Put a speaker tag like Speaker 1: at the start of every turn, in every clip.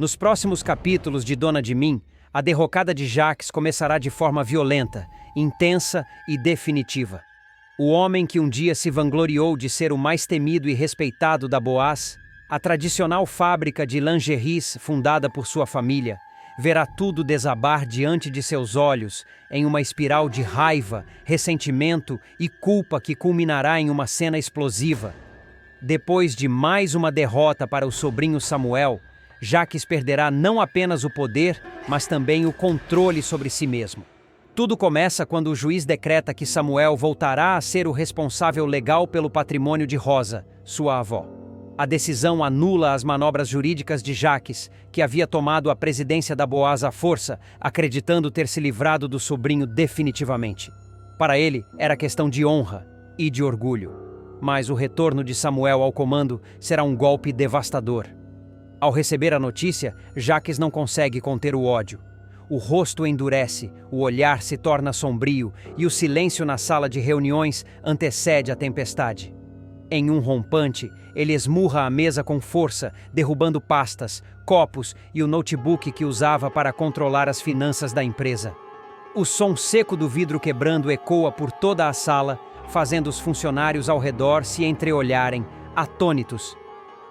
Speaker 1: Nos próximos capítulos de Dona de Mim, a derrocada de Jacques começará de forma violenta, intensa e definitiva. O homem que um dia se vangloriou de ser o mais temido e respeitado da Boaz, a tradicional fábrica de lingeries fundada por sua família, verá tudo desabar diante de seus olhos em uma espiral de raiva, ressentimento e culpa que culminará em uma cena explosiva. Depois de mais uma derrota para o sobrinho Samuel, Jacques perderá não apenas o poder, mas também o controle sobre si mesmo. Tudo começa quando o juiz decreta que Samuel voltará a ser o responsável legal pelo patrimônio de Rosa, sua avó. A decisão anula as manobras jurídicas de Jacques, que havia tomado a presidência da Boaz à força, acreditando ter se livrado do sobrinho definitivamente. Para ele, era questão de honra e de orgulho. Mas o retorno de Samuel ao comando será um golpe devastador. Ao receber a notícia, Jacques não consegue conter o ódio. O rosto endurece, o olhar se torna sombrio e o silêncio na sala de reuniões antecede a tempestade. Em um rompante, ele esmurra a mesa com força, derrubando pastas, copos e o notebook que usava para controlar as finanças da empresa. O som seco do vidro quebrando ecoa por toda a sala, fazendo os funcionários ao redor se entreolharem, atônitos.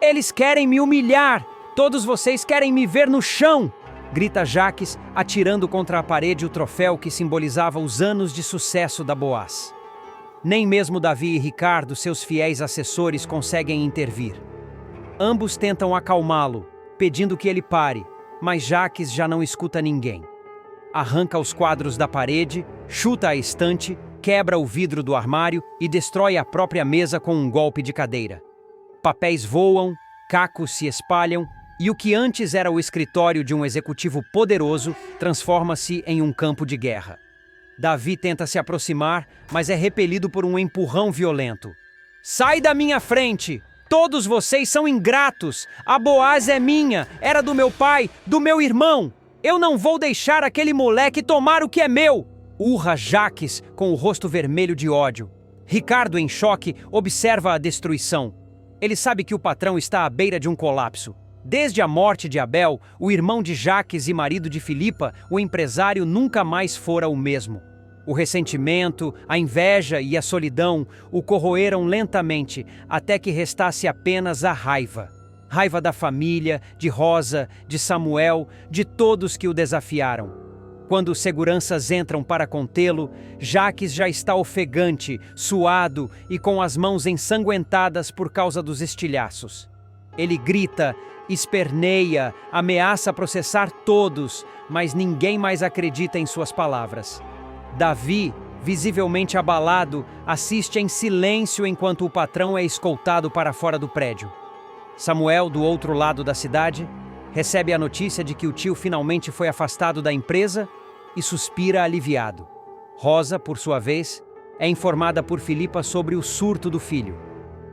Speaker 1: "Eles querem me humilhar! Todos vocês querem me ver no chão!" grita Jacques, atirando contra a parede o troféu que simbolizava os anos de sucesso da Boaz. Nem mesmo Davi e Ricardo, seus fiéis assessores, conseguem intervir. Ambos tentam acalmá-lo, pedindo que ele pare, mas Jacques já não escuta ninguém. Arranca os quadros da parede, chuta a estante, quebra o vidro do armário e destrói a própria mesa com um golpe de cadeira. Papéis voam, cacos se espalham, e o que antes era o escritório de um executivo poderoso transforma-se em um campo de guerra. Davi tenta se aproximar, mas é repelido por um empurrão violento. "Sai da minha frente! Todos vocês são ingratos! A Boaz é minha, era do meu pai, do meu irmão! Eu não vou deixar aquele moleque tomar o que é meu!" Urra Jacques com o rosto vermelho de ódio. Ricardo, em choque, observa a destruição. Ele sabe que o patrão está à beira de um colapso. Desde a morte de Abel, o irmão de Jacques e marido de Filipa, o empresário nunca mais fora o mesmo. O ressentimento, a inveja e a solidão o corroeram lentamente, até que restasse apenas a raiva. Raiva da família, de Rosa, de Samuel, de todos que o desafiaram. Quando os seguranças entram para contê-lo, Jacques já está ofegante, suado e com as mãos ensanguentadas por causa dos estilhaços. Ele grita, esperneia, ameaça processar todos, mas ninguém mais acredita em suas palavras. Davi, visivelmente abalado, assiste em silêncio enquanto o patrão é escoltado para fora do prédio. Samuel, do outro lado da cidade, recebe a notícia de que o tio finalmente foi afastado da empresa e suspira aliviado. Rosa, por sua vez, é informada por Filipa sobre o surto do filho.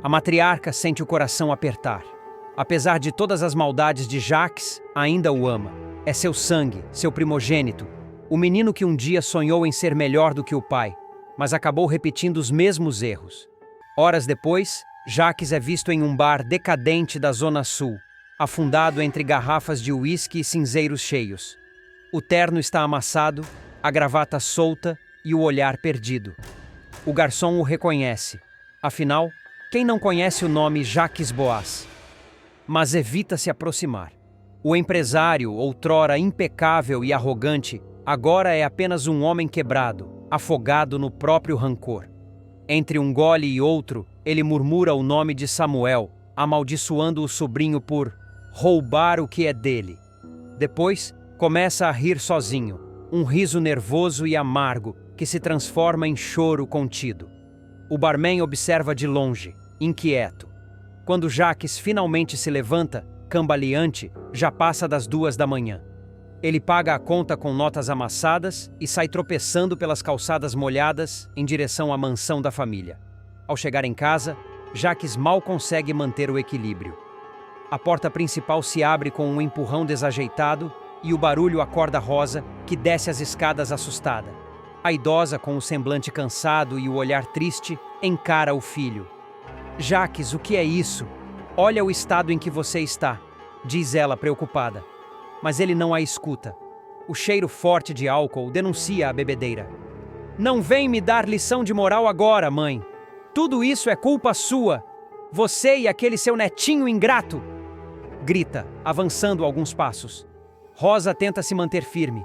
Speaker 1: A matriarca sente o coração apertar. Apesar de todas as maldades de Jacques, ainda o ama. É seu sangue, seu primogênito. O menino que um dia sonhou em ser melhor do que o pai, mas acabou repetindo os mesmos erros. Horas depois, Jacques é visto em um bar decadente da Zona Sul, afundado entre garrafas de uísque e cinzeiros cheios. O terno está amassado, a gravata solta e o olhar perdido. O garçom o reconhece. Afinal, quem não conhece o nome Jacques Boaz? Mas evita se aproximar. O empresário, outrora impecável e arrogante, agora é apenas um homem quebrado, afogado no próprio rancor. Entre um gole e outro, ele murmura o nome de Samuel, amaldiçoando o sobrinho por roubar o que é dele. Depois, começa a rir sozinho, um riso nervoso e amargo que se transforma em choro contido. O barman observa de longe, inquieto. Quando Jacques finalmente se levanta, cambaleante, já passa das 2 da manhã. Ele paga a conta com notas amassadas e sai tropeçando pelas calçadas molhadas em direção à mansão da família. Ao chegar em casa, Jacques mal consegue manter o equilíbrio. A porta principal se abre com um empurrão desajeitado e o barulho acorda Rosa, que desce as escadas assustada. A idosa, com o semblante cansado e o olhar triste, encara o filho. "Jacques, o que é isso? Olha o estado em que você está", diz ela preocupada. mas ele não a escuta. O cheiro forte de álcool denuncia a bebedeira. Não vem me dar lição de moral agora, mãe. Tudo isso é culpa sua. Você e aquele seu netinho ingrato. Grita, avançando alguns passos. Rosa tenta se manter firme.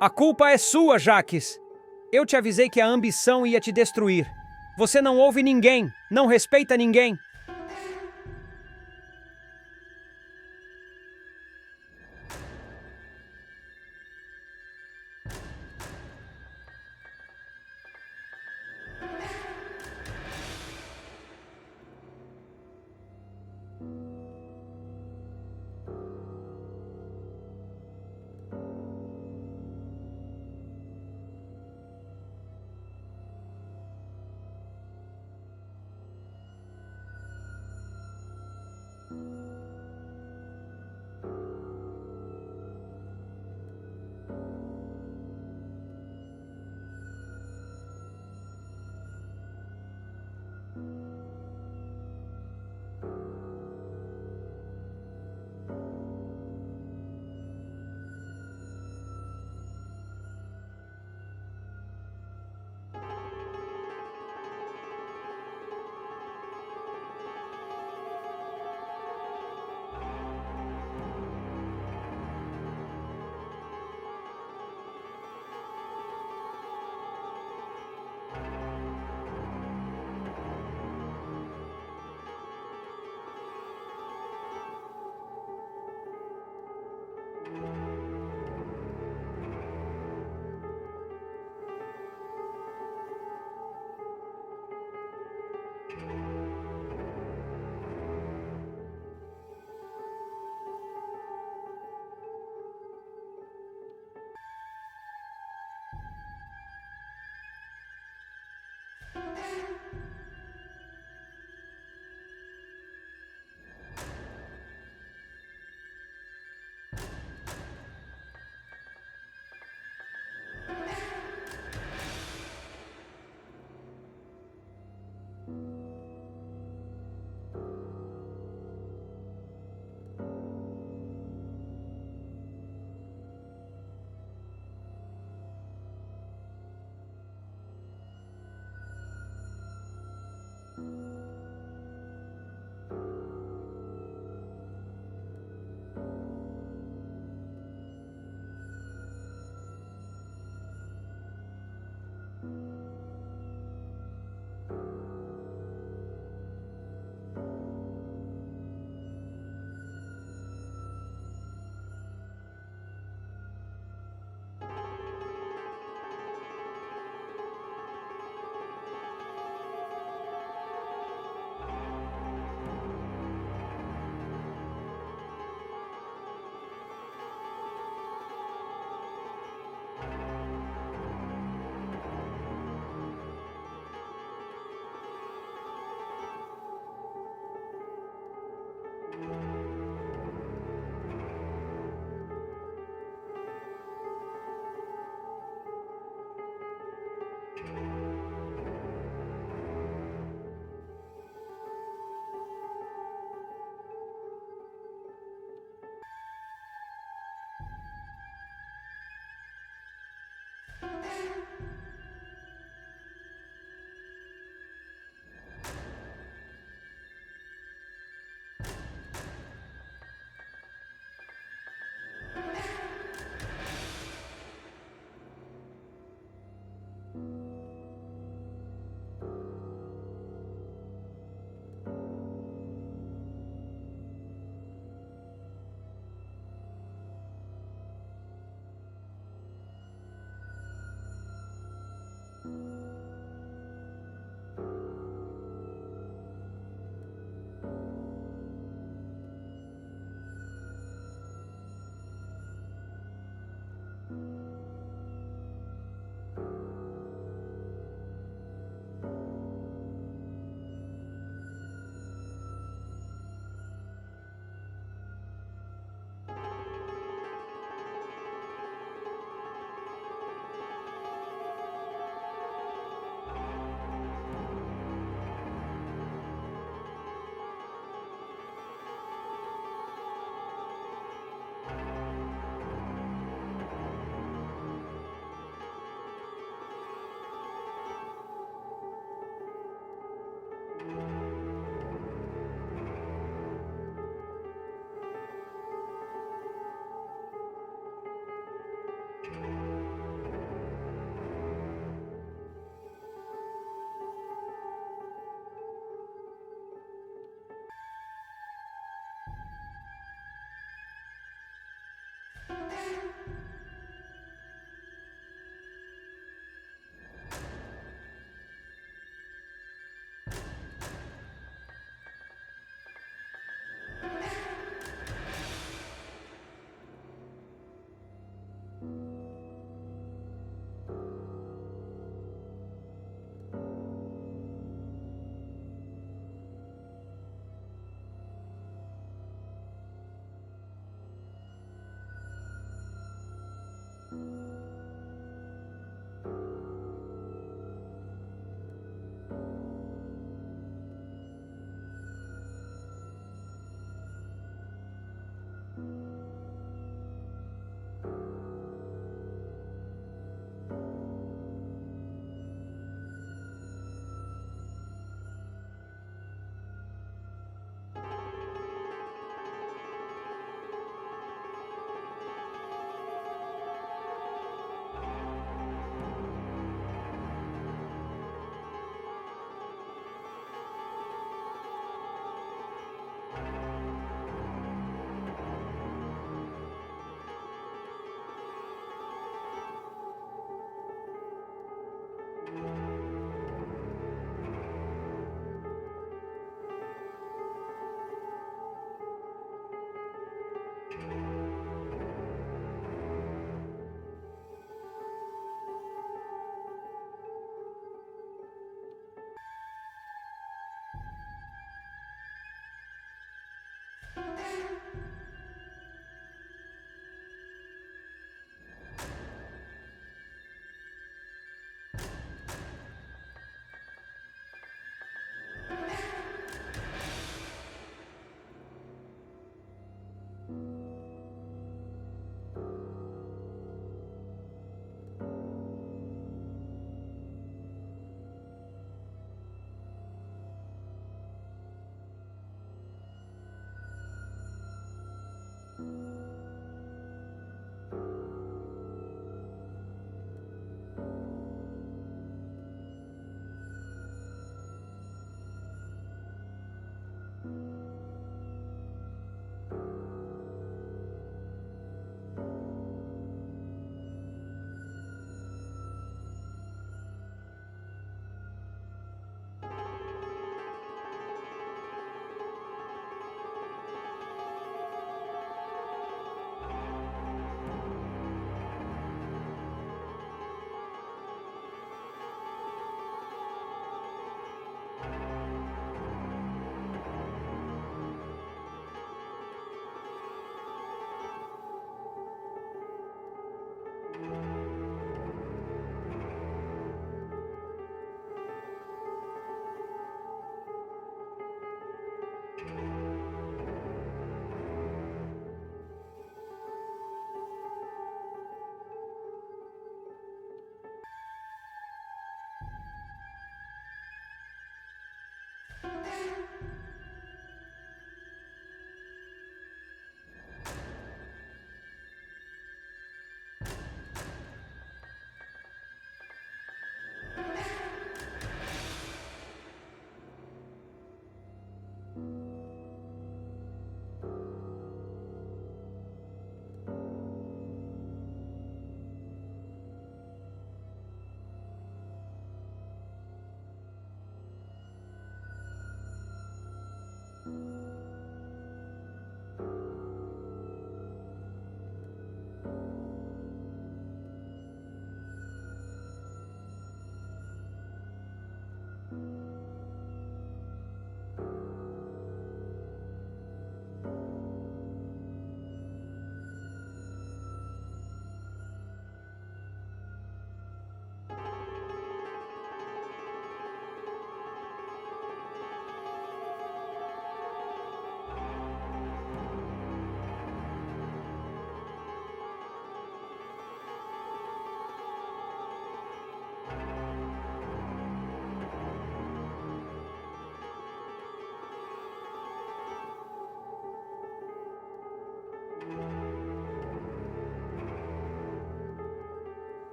Speaker 1: A culpa é sua, Jaques. Eu te avisei que a ambição ia te destruir. Você não ouve ninguém, não respeita ninguém.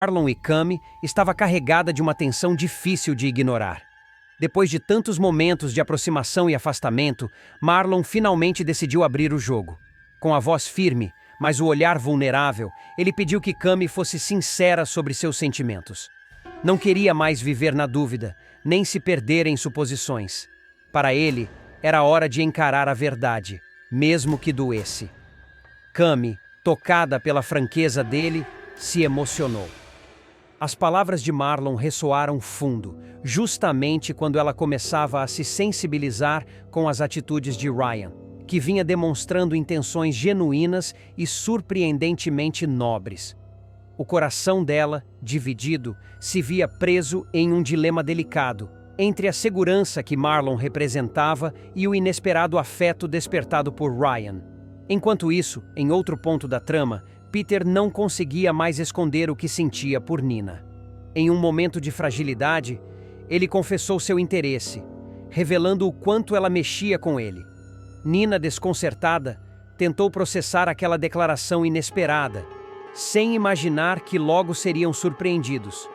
Speaker 1: Marlon e Cami estava carregada de uma tensão difícil de ignorar. Depois de tantos momentos de aproximação e afastamento, Marlon finalmente decidiu abrir o jogo. Com a voz firme, mas o olhar vulnerável, ele pediu que Cami fosse sincera sobre seus sentimentos. Não queria mais viver na dúvida, nem se perder em suposições. Para ele, era hora de encarar a verdade, mesmo que doesse. Cami, tocada pela franqueza dele, se emocionou. As palavras de Marlon ressoaram fundo, justamente quando ela começava a se sensibilizar com as atitudes de Ryan, que vinha demonstrando intenções genuínas e surpreendentemente nobres. O coração dela, dividido, se via preso em um dilema delicado, entre a segurança que Marlon representava e o inesperado afeto despertado por Ryan. Enquanto isso, em outro ponto da trama, Peter não conseguia mais esconder o que sentia por Nina. Em um momento de fragilidade, ele confessou seu interesse, revelando o quanto ela mexia com ele. Nina, desconcertada, tentou processar aquela declaração inesperada, sem imaginar que logo seriam surpreendidos,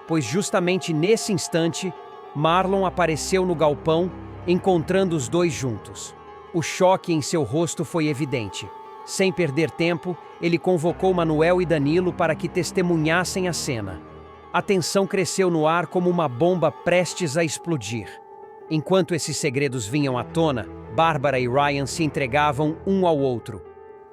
Speaker 1: pois justamente nesse instante, Marlon apareceu no galpão, encontrando os dois juntos. O choque em seu rosto foi evidente. Sem perder tempo, ele convocou Manuel e Danilo para que testemunhassem a cena. A tensão cresceu no ar como uma bomba prestes a explodir. Enquanto esses segredos vinham à tona, Bárbara e Ryan se entregavam um ao outro.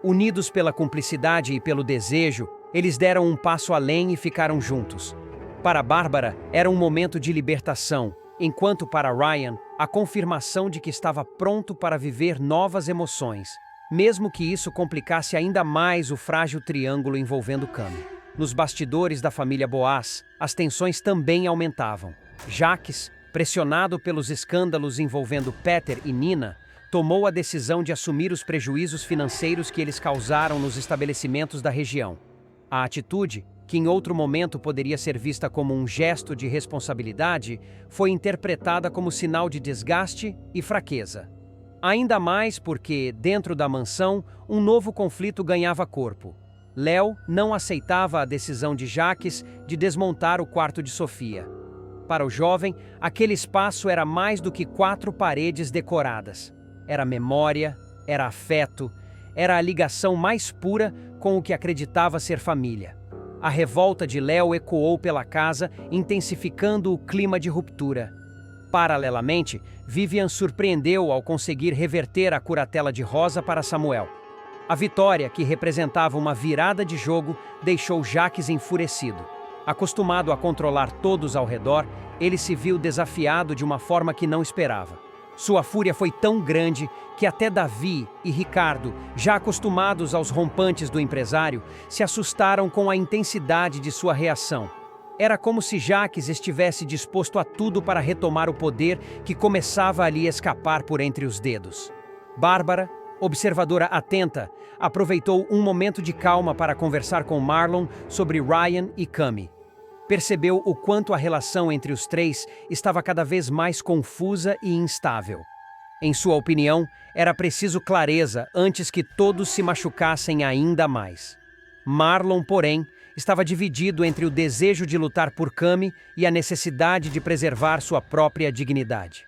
Speaker 1: Unidos pela cumplicidade e pelo desejo, eles deram um passo além e ficaram juntos. Para Bárbara, era um momento de libertação, enquanto para Ryan, a confirmação de que estava pronto para viver novas emoções, mesmo que isso complicasse ainda mais o frágil triângulo envolvendo Cami. Nos bastidores da família Boas, as tensões também aumentavam. Jacques, pressionado pelos escândalos envolvendo Peter e Nina, tomou a decisão de assumir os prejuízos financeiros que eles causaram nos estabelecimentos da região. A atitude, que em outro momento poderia ser vista como um gesto de responsabilidade, foi interpretada como sinal de desgaste e fraqueza. Ainda mais porque, dentro da mansão, um novo conflito ganhava corpo. Léo não aceitava a decisão de Jacques de desmontar o quarto de Sofia. Para o jovem, aquele espaço era mais do que 4 paredes decoradas. Era memória, era afeto, era a ligação mais pura com o que acreditava ser família. A revolta de Léo ecoou pela casa, intensificando o clima de ruptura. Paralelamente, Vivian surpreendeu ao conseguir reverter a curatela de Rosa para Samuel. A vitória, que representava uma virada de jogo, deixou Jacques enfurecido. Acostumado a controlar todos ao redor, ele se viu desafiado de uma forma que não esperava. Sua fúria foi tão grande que até Davi e Ricardo, já acostumados aos rompantes do empresário, se assustaram com a intensidade de sua reação. Era como se Jacques estivesse disposto a tudo para retomar o poder que começava a lhe escapar por entre os dedos. Bárbara, observadora atenta, aproveitou um momento de calma para conversar com Marlon sobre Ryan e Cami. Percebeu o quanto a relação entre os três estava cada vez mais confusa e instável. Em sua opinião, era preciso clareza antes que todos se machucassem ainda mais. Marlon, porém, estava dividido entre o desejo de lutar por Cami e a necessidade de preservar sua própria dignidade.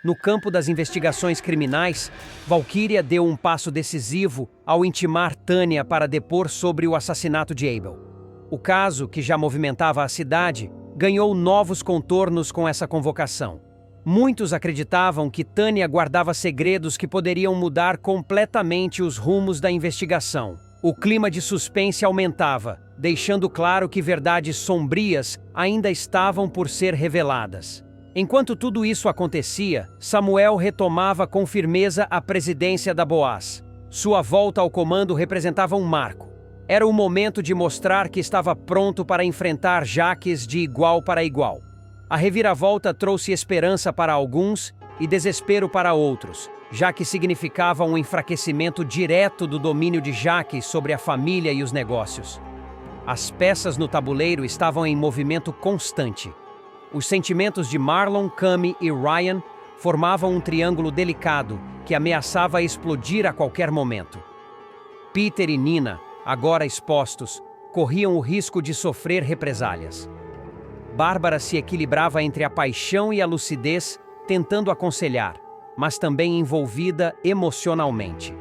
Speaker 1: No campo das investigações criminais, Valkyria deu um passo decisivo ao intimar Tânia para depor sobre o assassinato de Abel. O caso, que já movimentava a cidade, ganhou novos contornos com essa convocação. Muitos acreditavam que Tânia guardava segredos que poderiam mudar completamente os rumos da investigação. O clima de suspense aumentava, deixando claro que verdades sombrias ainda estavam por ser reveladas. Enquanto tudo isso acontecia, Samuel retomava com firmeza a presidência da Boas. Sua volta ao comando representava um marco. Era o momento de mostrar que estava pronto para enfrentar Jacques de igual para igual. A reviravolta trouxe esperança para alguns e desespero para outros, já que significava um enfraquecimento direto do domínio de Jacques sobre a família e os negócios. As peças no tabuleiro estavam em movimento constante. Os sentimentos de Marlon, Cami e Ryan formavam um triângulo delicado que ameaçava explodir a qualquer momento. Peter e Nina, agora expostos, corriam o risco de sofrer represálias. Bárbara se equilibrava entre a paixão e a lucidez, tentando aconselhar, mas também envolvida emocionalmente.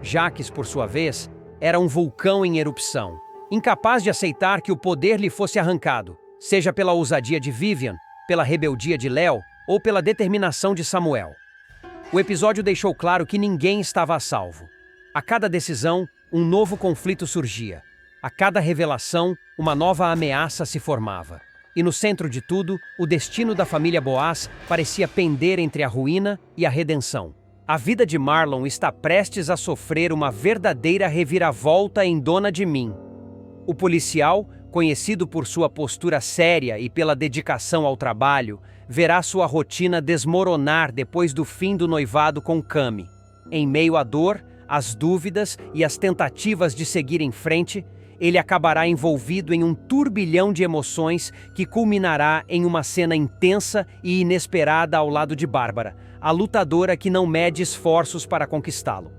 Speaker 1: Jacques, por sua vez, era um vulcão em erupção, incapaz de aceitar que o poder lhe fosse arrancado, seja pela ousadia de Vivian, pela rebeldia de Léo ou pela determinação de Samuel. O episódio deixou claro que ninguém estava a salvo. A cada decisão, um novo conflito surgia. A cada revelação, uma nova ameaça se formava. E no centro de tudo, o destino da família Boaz parecia pender entre a ruína e a redenção. A vida de Marlon está prestes a sofrer uma verdadeira reviravolta em Dona de Mim. O policial, conhecido por sua postura séria e pela dedicação ao trabalho, verá sua rotina desmoronar depois do fim do noivado com Cami. Em meio à dor, às dúvidas e às tentativas de seguir em frente, ele acabará envolvido em um turbilhão de emoções que culminará em uma cena intensa e inesperada ao lado de Bárbara, a lutadora que não mede esforços para conquistá-lo.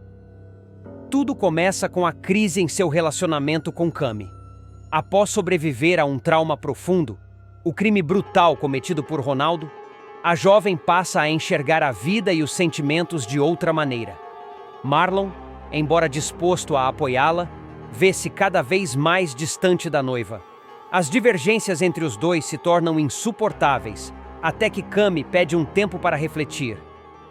Speaker 1: Tudo começa com a crise em seu relacionamento com Cami. Após sobreviver a um trauma profundo, o crime brutal cometido por Ronaldo, a jovem passa a enxergar a vida e os sentimentos de outra maneira. Marlon, embora disposto a apoiá-la, vê-se cada vez mais distante da noiva. As divergências entre os dois se tornam insuportáveis, até que Cami pede um tempo para refletir.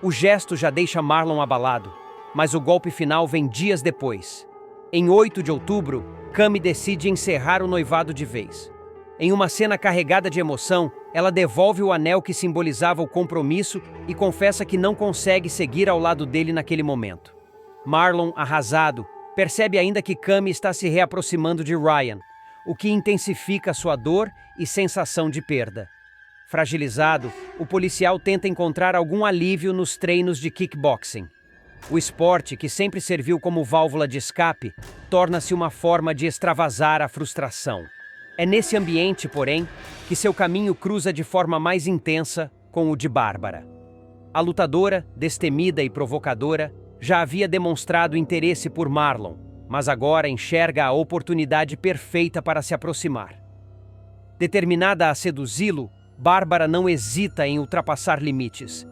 Speaker 1: O gesto já deixa Marlon abalado, mas o golpe final vem dias depois. Em 8 de outubro, Cami decide encerrar o noivado de vez. Em uma cena carregada de emoção, ela devolve o anel que simbolizava o compromisso e confessa que não consegue seguir ao lado dele naquele momento. Marlon, arrasado, percebe ainda que Cami está se reaproximando de Ryan, o que intensifica sua dor e sensação de perda. Fragilizado, o policial tenta encontrar algum alívio nos treinos de kickboxing. O esporte, que sempre serviu como válvula de escape, torna-se uma forma de extravasar a frustração. É nesse ambiente, porém, que seu caminho cruza de forma mais intensa com o de Bárbara. A lutadora, destemida e provocadora, já havia demonstrado interesse por Marlon, mas agora enxerga a oportunidade perfeita para se aproximar. Determinada a seduzi-lo, Bárbara não hesita em ultrapassar limites.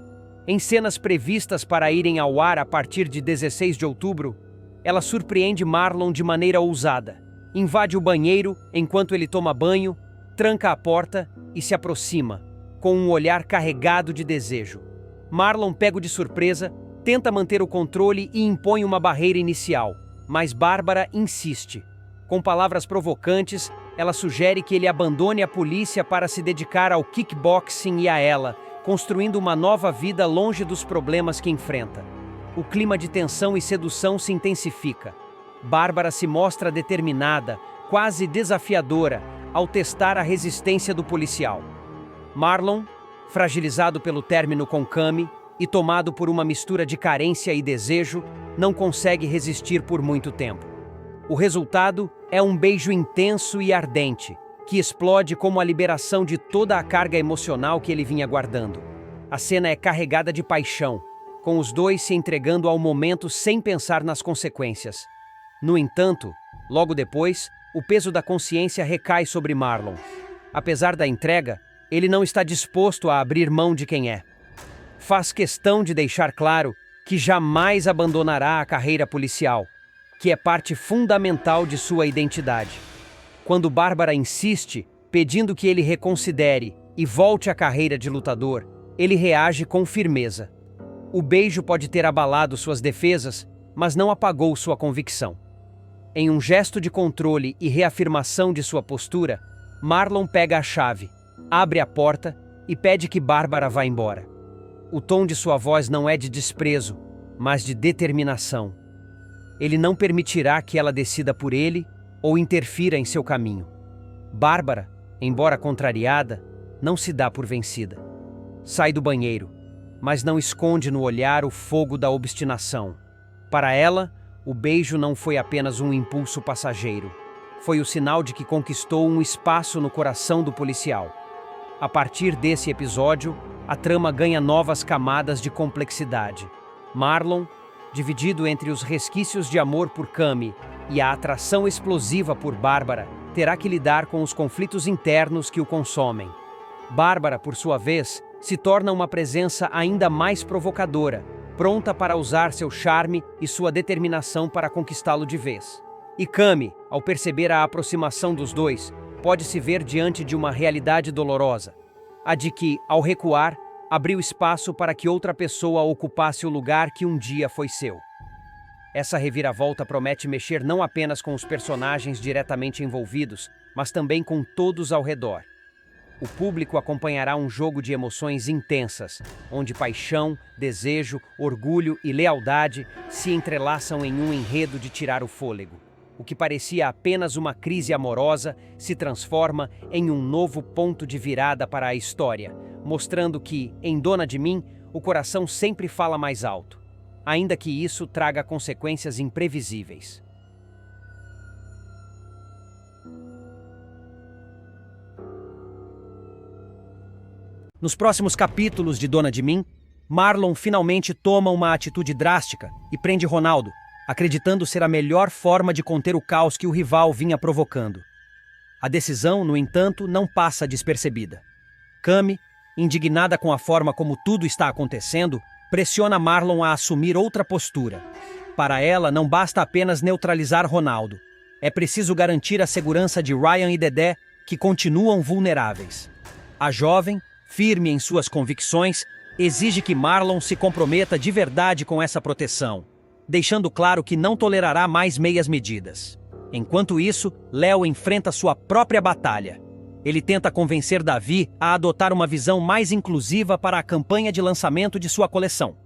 Speaker 1: Em cenas previstas para irem ao ar a partir de 16 de outubro, ela surpreende Marlon de maneira ousada. Invade o banheiro enquanto ele toma banho, tranca a porta e se aproxima, com um olhar carregado de desejo. Marlon, pego de surpresa, tenta manter o controle e impõe uma barreira inicial, mas Bárbara insiste. Com palavras provocantes, ela sugere que ele abandone a polícia para se dedicar ao kickboxing e a ela, construindo uma nova vida longe dos problemas que enfrenta. O clima de tensão e sedução se intensifica. Bárbara se mostra determinada, quase desafiadora, ao testar a resistência do policial. Marlon, fragilizado pelo término com Cami e tomado por uma mistura de carência e desejo, não consegue resistir por muito tempo. O resultado é um beijo intenso e ardente, que explode como a liberação de toda a carga emocional que ele vinha guardando. A cena é carregada de paixão, com os dois se entregando ao momento sem pensar nas consequências. No entanto, logo depois, o peso da consciência recai sobre Marlon. Apesar da entrega, ele não está disposto a abrir mão de quem é. Faz questão de deixar claro que jamais abandonará a carreira policial, que é parte fundamental de sua identidade. Quando Bárbara insiste, pedindo que ele reconsidere e volte à carreira de lutador, ele reage com firmeza. O beijo pode ter abalado suas defesas, mas não apagou sua convicção. Em um gesto de controle e reafirmação de sua postura, Marlon pega a chave, abre a porta e pede que Bárbara vá embora. O tom de sua voz não é de desprezo, mas de determinação. Ele não permitirá que ela decida por ele ou interfira em seu caminho. Bárbara, embora contrariada, não se dá por vencida. Sai do banheiro, mas não esconde no olhar o fogo da obstinação. Para ela, o beijo não foi apenas um impulso passageiro. Foi o sinal de que conquistou um espaço no coração do policial. A partir desse episódio, a trama ganha novas camadas de complexidade. Marlon, dividido entre os resquícios de amor por Cami e a atração explosiva por Bárbara terá que lidar com os conflitos internos que o consomem. Bárbara, por sua vez, se torna uma presença ainda mais provocadora, pronta para usar seu charme e sua determinação para conquistá-lo de vez. E Cami, ao perceber a aproximação dos dois, pode se ver diante de uma realidade dolorosa, a de que, ao recuar, abriu espaço para que outra pessoa ocupasse o lugar que um dia foi seu. Essa reviravolta promete mexer não apenas com os personagens diretamente envolvidos, mas também com todos ao redor. O público acompanhará um jogo de emoções intensas, onde paixão, desejo, orgulho e lealdade se entrelaçam em um enredo de tirar o fôlego. O que parecia apenas uma crise amorosa se transforma em um novo ponto de virada para a história, mostrando que, em Dona de Mim, o coração sempre fala mais alto, ainda que isso traga consequências imprevisíveis. Nos próximos capítulos de Dona de Mim, Marlon finalmente toma uma atitude drástica e prende Ronaldo, acreditando ser a melhor forma de conter o caos que o rival vinha provocando. A decisão, no entanto, não passa despercebida. Cami, indignada com a forma como tudo está acontecendo, pressiona Marlon a assumir outra postura. Para ela, não basta apenas neutralizar Ronaldo. É preciso garantir a segurança de Ryan e Dedé, que continuam vulneráveis. A jovem, firme em suas convicções, exige que Marlon se comprometa de verdade com essa proteção, deixando claro que não tolerará mais meias medidas. Enquanto isso, Léo enfrenta sua própria batalha. Ele tenta convencer Davi a adotar uma visão mais inclusiva para a campanha de lançamento de sua coleção.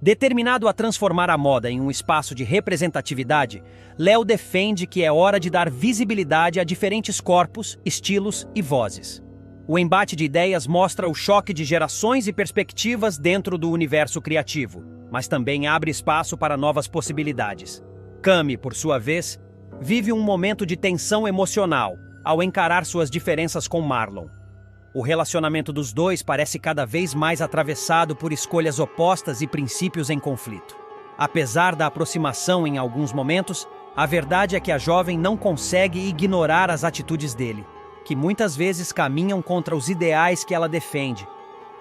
Speaker 1: Determinado a transformar a moda em um espaço de representatividade, Léo defende que é hora de dar visibilidade a diferentes corpos, estilos e vozes. O embate de ideias mostra o choque de gerações e perspectivas dentro do universo criativo, mas também abre espaço para novas possibilidades. Cami, por sua vez, vive um momento de tensão emocional ao encarar suas diferenças com Marlon. O relacionamento dos dois parece cada vez mais atravessado por escolhas opostas e princípios em conflito. Apesar da aproximação em alguns momentos, a verdade é que a jovem não consegue ignorar as atitudes dele, que muitas vezes caminham contra os ideais que ela defende.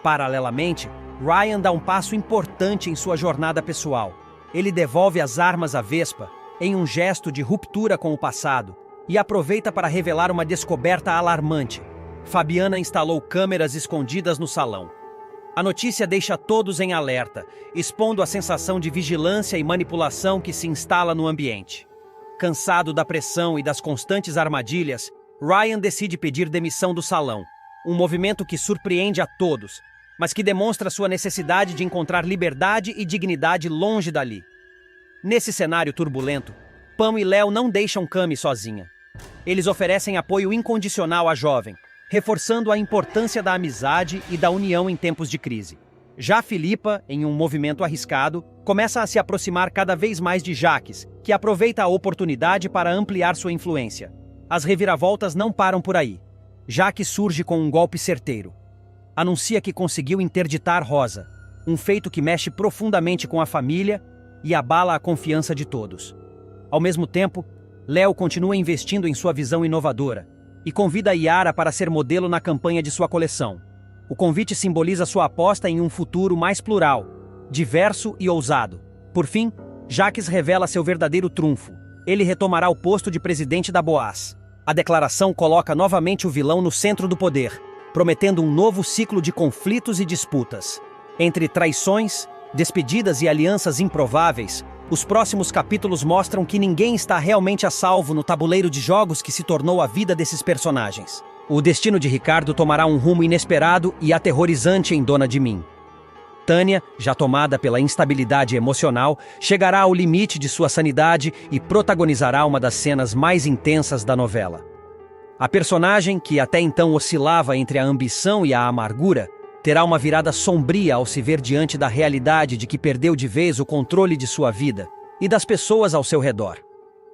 Speaker 1: Paralelamente, Ryan dá um passo importante em sua jornada pessoal. Ele devolve as armas à Vespa, em um gesto de ruptura com o passado, e aproveita para revelar uma descoberta alarmante. Fabiana instalou câmeras escondidas no salão. A notícia deixa todos em alerta, expondo a sensação de vigilância e manipulação que se instala no ambiente. Cansado da pressão e das constantes armadilhas, Ryan decide pedir demissão do salão, um movimento que surpreende a todos, mas que demonstra sua necessidade de encontrar liberdade e dignidade longe dali. Nesse cenário turbulento, Pam e Léo não deixam Cami sozinha. Eles oferecem apoio incondicional à jovem, reforçando a importância da amizade e da união em tempos de crise. Já Filipa, em um movimento arriscado, começa a se aproximar cada vez mais de Jaques, que aproveita a oportunidade para ampliar sua influência. As reviravoltas não param por aí. Jaques surge com um golpe certeiro. Anuncia que conseguiu interditar Rosa, um feito que mexe profundamente com a família e abala a confiança de todos. Ao mesmo tempo, Léo continua investindo em sua visão inovadora e convida Yara para ser modelo na campanha de sua coleção. O convite simboliza sua aposta em um futuro mais plural, diverso e ousado. Por fim, Jaques revela seu verdadeiro trunfo. Ele retomará o posto de presidente da Boaz. A declaração coloca novamente o vilão no centro do poder, prometendo um novo ciclo de conflitos e disputas. Entre traições, despedidas e alianças improváveis, os próximos capítulos mostram que ninguém está realmente a salvo no tabuleiro de jogos que se tornou a vida desses personagens. O destino de Ricardo tomará um rumo inesperado e aterrorizante em Dona de Mim. Tânia, já tomada pela instabilidade emocional, chegará ao limite de sua sanidade e protagonizará uma das cenas mais intensas da novela. A personagem, que até então oscilava entre a ambição e a amargura, terá uma virada sombria ao se ver diante da realidade de que perdeu de vez o controle de sua vida e das pessoas ao seu redor.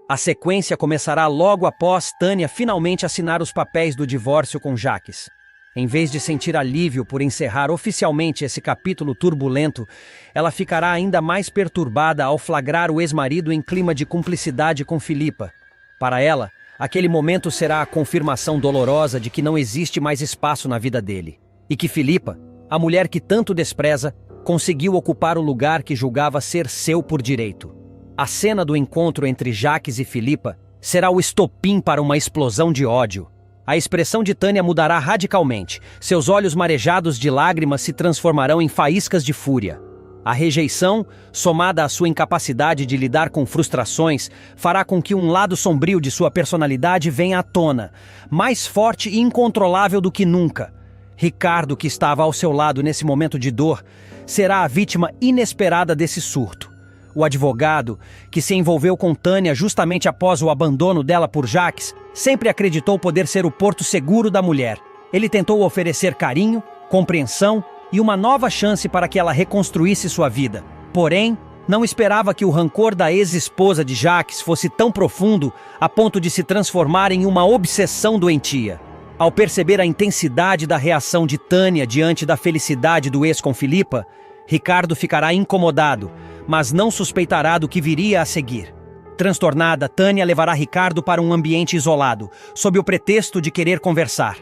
Speaker 1: A sequência começará logo após Tânia finalmente assinar os papéis do divórcio com Jaques. Em vez de sentir alívio por encerrar oficialmente esse capítulo turbulento, ela ficará ainda mais perturbada ao flagrar o ex-marido em clima de cumplicidade com Filipa. Para ela, aquele momento será a confirmação dolorosa de que não existe mais espaço na vida dele, e que Filipa, a mulher que tanto despreza, conseguiu ocupar o lugar que julgava ser seu por direito. A cena do encontro entre Jacques e Filipa será o estopim para uma explosão de ódio. A expressão de Tânia mudará radicalmente. Seus olhos marejados de lágrimas se transformarão em faíscas de fúria. A rejeição, somada à sua incapacidade de lidar com frustrações, fará com que um lado sombrio de sua personalidade venha à tona, mais forte e incontrolável do que nunca. Ricardo, que estava ao seu lado nesse momento de dor, será a vítima inesperada desse surto. O advogado, que se envolveu com Tânia justamente após o abandono dela por Jacques, sempre acreditou poder ser o porto seguro da mulher. Ele tentou oferecer carinho, compreensão e uma nova chance para que ela reconstruísse sua vida. Porém, não esperava que o rancor da ex-esposa de Jacques fosse tão profundo a ponto de se transformar em uma obsessão doentia. Ao perceber a intensidade da reação de Tânia diante da felicidade do ex com Filipa, Ricardo ficará incomodado, mas não suspeitará do que viria a seguir. Transtornada, Tânia levará Ricardo para um ambiente isolado, sob o pretexto de querer conversar.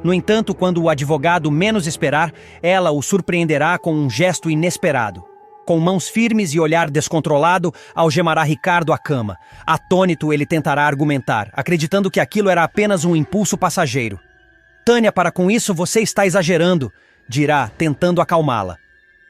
Speaker 1: No entanto, quando o advogado menos esperar, ela o surpreenderá com um gesto inesperado. Com mãos firmes e olhar descontrolado, algemará Ricardo à cama. Atônito, ele tentará argumentar, acreditando que aquilo era apenas um impulso passageiro. Tânia, para com isso você está exagerando, dirá, tentando acalmá-la.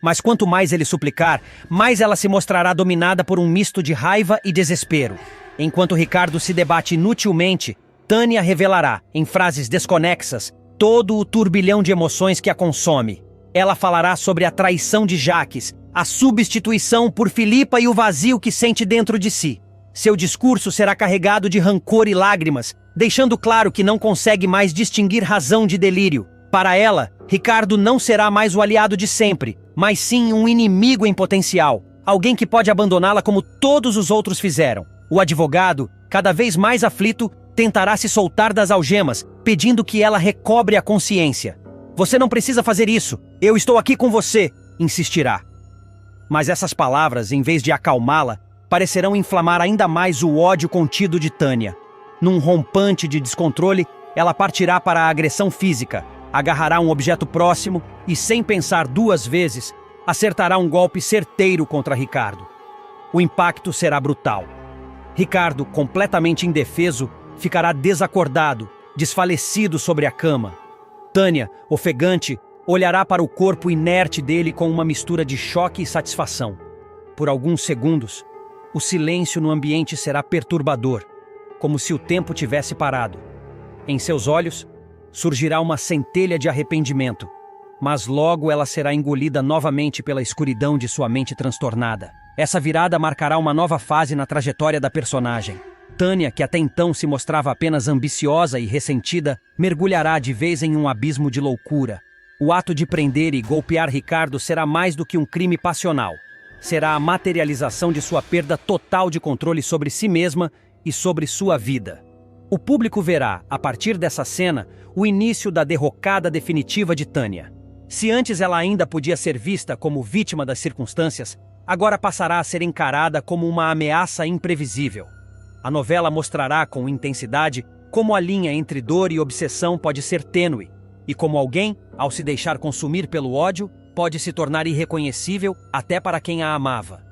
Speaker 1: Mas quanto mais ele suplicar, mais ela se mostrará dominada por um misto de raiva e desespero. Enquanto Ricardo se debate inutilmente, Tânia revelará, em frases desconexas, todo o turbilhão de emoções que a consome. Ela falará sobre a traição de Jacques, a substituição por Filipa e o vazio que sente dentro de si. Seu discurso será carregado de rancor e lágrimas, deixando claro que não consegue mais distinguir razão de delírio. Para ela, Ricardo não será mais o aliado de sempre, mas sim um inimigo em potencial, alguém que pode abandoná-la como todos os outros fizeram. O advogado, cada vez mais aflito, tentará se soltar das algemas, pedindo que ela recobre a consciência. Você não precisa fazer isso, eu estou aqui com você, insistirá. Mas essas palavras, em vez de acalmá-la, parecerão inflamar ainda mais o ódio contido de Tânia. Num rompante de descontrole, ela partirá para a agressão física, agarrará um objeto próximo e, sem pensar duas vezes, acertará um golpe certeiro contra Ricardo. O impacto será brutal. Ricardo, completamente indefeso, ficará desacordado, desfalecido sobre a cama. Tânia, ofegante, olhará para o corpo inerte dele com uma mistura de choque e satisfação. Por alguns segundos, o silêncio no ambiente será perturbador, como se o tempo tivesse parado. Em seus olhos, surgirá uma centelha de arrependimento, mas logo ela será engolida novamente pela escuridão de sua mente transtornada. Essa virada marcará uma nova fase na trajetória da personagem. Tânia, que até então se mostrava apenas ambiciosa e ressentida, mergulhará de vez em um abismo de loucura. O ato de prender e golpear Ricardo será mais do que um crime passional. Será a materialização de sua perda total de controle sobre si mesma e sobre sua vida. O público verá, a partir dessa cena, o início da derrocada definitiva de Tânia. Se antes ela ainda podia ser vista como vítima das circunstâncias, agora passará a ser encarada como uma ameaça imprevisível. A novela mostrará com intensidade como a linha entre dor e obsessão pode ser tênue, e como alguém, ao se deixar consumir pelo ódio, pode se tornar irreconhecível até para quem a amava.